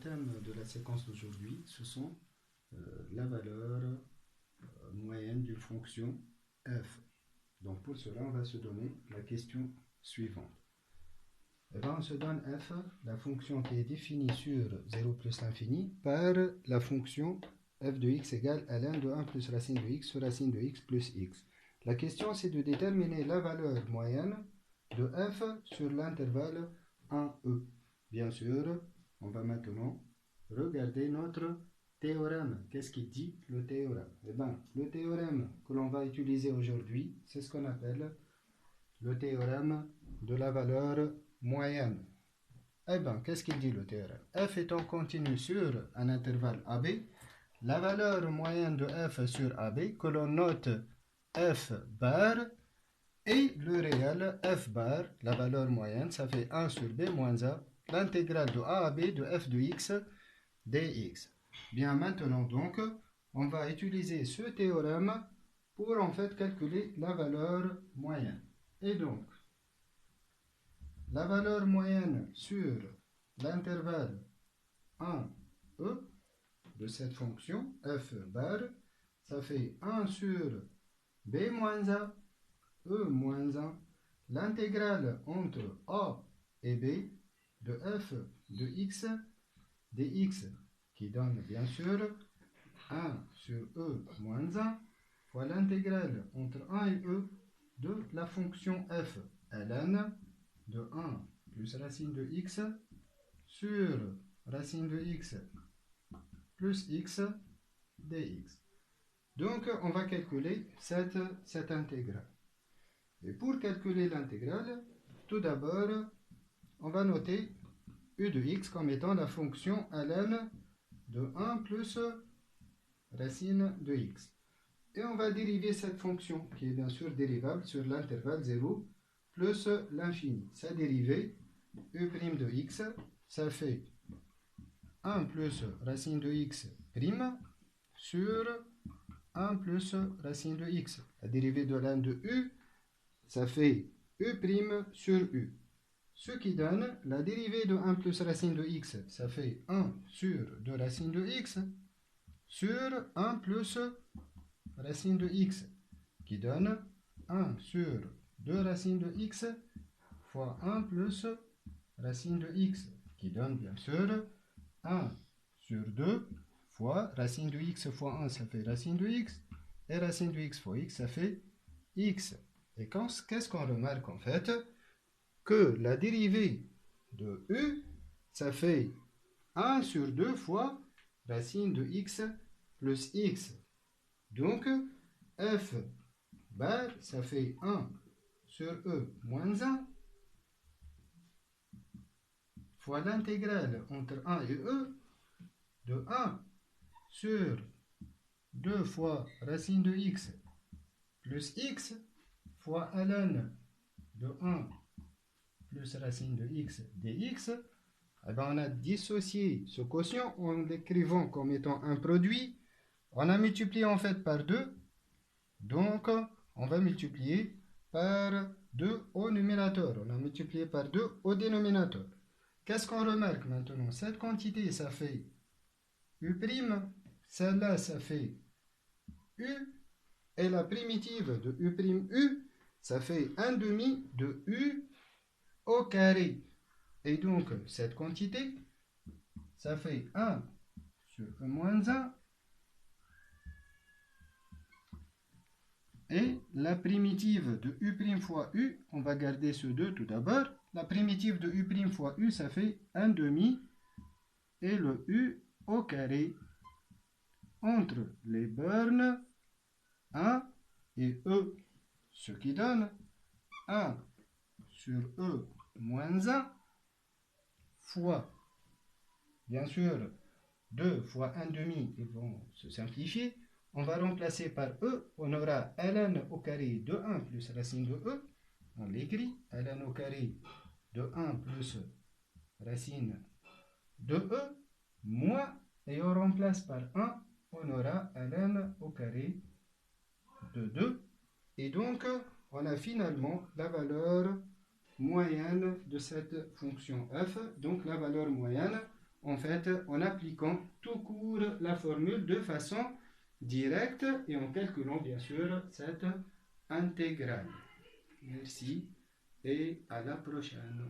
thème de la séquence d'aujourd'hui, ce sont la valeur moyenne d'une fonction f. Donc pour cela, on va se donner la question suivante. Et bien, on se donne f, la fonction qui est définie sur 0 plus l'infini, par la fonction f de x égale ln de 1 plus racine de x sur racine de x plus x. La question, c'est de déterminer la valeur moyenne de f sur l'intervalle 1e. Bien sûr, on va maintenant regarder notre théorème. Qu'est-ce qu'il dit, le théorème? Eh bien, le théorème que l'on va utiliser aujourd'hui, c'est ce qu'on appelle le théorème de la valeur moyenne. Eh bien, qu'est-ce qu'il dit, le théorème? F étant continu sur un intervalle AB, la valeur moyenne de f sur AB, que l'on note f bar, et le réel f bar, la valeur moyenne, ça fait 1 sur b moins a, l'intégrale de a à b de f de x dx. Bien, maintenant donc, on va utiliser ce théorème pour en fait calculer la valeur moyenne. Et donc, la valeur moyenne sur l'intervalle 1e de cette fonction f bar, ça fait 1 sur b moins a, e moins 1, l'intégrale entre a et b de f de x dx, qui donne bien sûr 1 sur e moins 1 fois l'intégrale entre 1 et e de la fonction f ln de 1 plus racine de x sur racine de x plus x dx. Donc on va calculer cette intégrale. Et pour calculer l'intégrale, tout d'abord, on va noter u de x comme étant la fonction ln de 1 plus racine de x. Et on va dériver cette fonction, qui est bien sûr dérivable sur l'intervalle 0 plus l'infini. Sa dérivée, u' de x, ça fait 1 plus racine de x prime sur 1 plus racine de x. La dérivée de ln de u, ça fait u' sur u. Ce qui donne la dérivée de 1 plus racine de x, ça fait 1 sur 2 racine de x sur 1 plus racine de x, qui donne 1 sur 2 racine de x fois 1 plus racine de x, qui donne bien sûr 1 sur 2 fois racine de x fois 1, ça fait racine de x, et racine de x fois x, ça fait x. Et qu'est-ce qu'on remarque en fait? Que la dérivée de u, ça fait 1 sur 2 fois racine de x plus x. Donc, f bar, ça fait 1 sur e moins 1 fois l'intégrale entre 1 et e de 1 sur 2 fois racine de x plus x fois ln de 1 plus racine de x dx. Eh bien, on a dissocié ce quotient en l'écrivant comme étant un produit. On a multiplié en fait par 2. Donc, on va multiplier par 2 au numérateur. On a multiplié par 2 au dénominateur. Qu'est-ce qu'on remarque maintenant? Cette quantité, ça fait u'. Celle-là, ça fait u. Et la primitive de u', ça fait 1 demi de u au carré. Et donc, cette quantité, ça fait 1 sur e moins 1. Et la primitive de u' fois u, on va garder ce 2 tout d'abord. La primitive de u' fois u, ça fait 1 demi. Et le u au carré entre les bornes 1 et e. Ce qui donne 1 sur e moins 1 fois, bien sûr, 2 fois 1 demi, ils vont se simplifier. On va remplacer par e, on aura ln au carré de 1 plus racine de e. On l'écrit, ln au carré de 1 plus racine de e, moins, et on remplace par 1, on aura ln au carré de 2. Et donc, on a finalement la valeur moyenne de cette fonction f. Donc, la valeur moyenne, en fait en appliquant tout court la formule de façon directe et en calculant bien sûr cette intégrale. Merci et à la prochaine.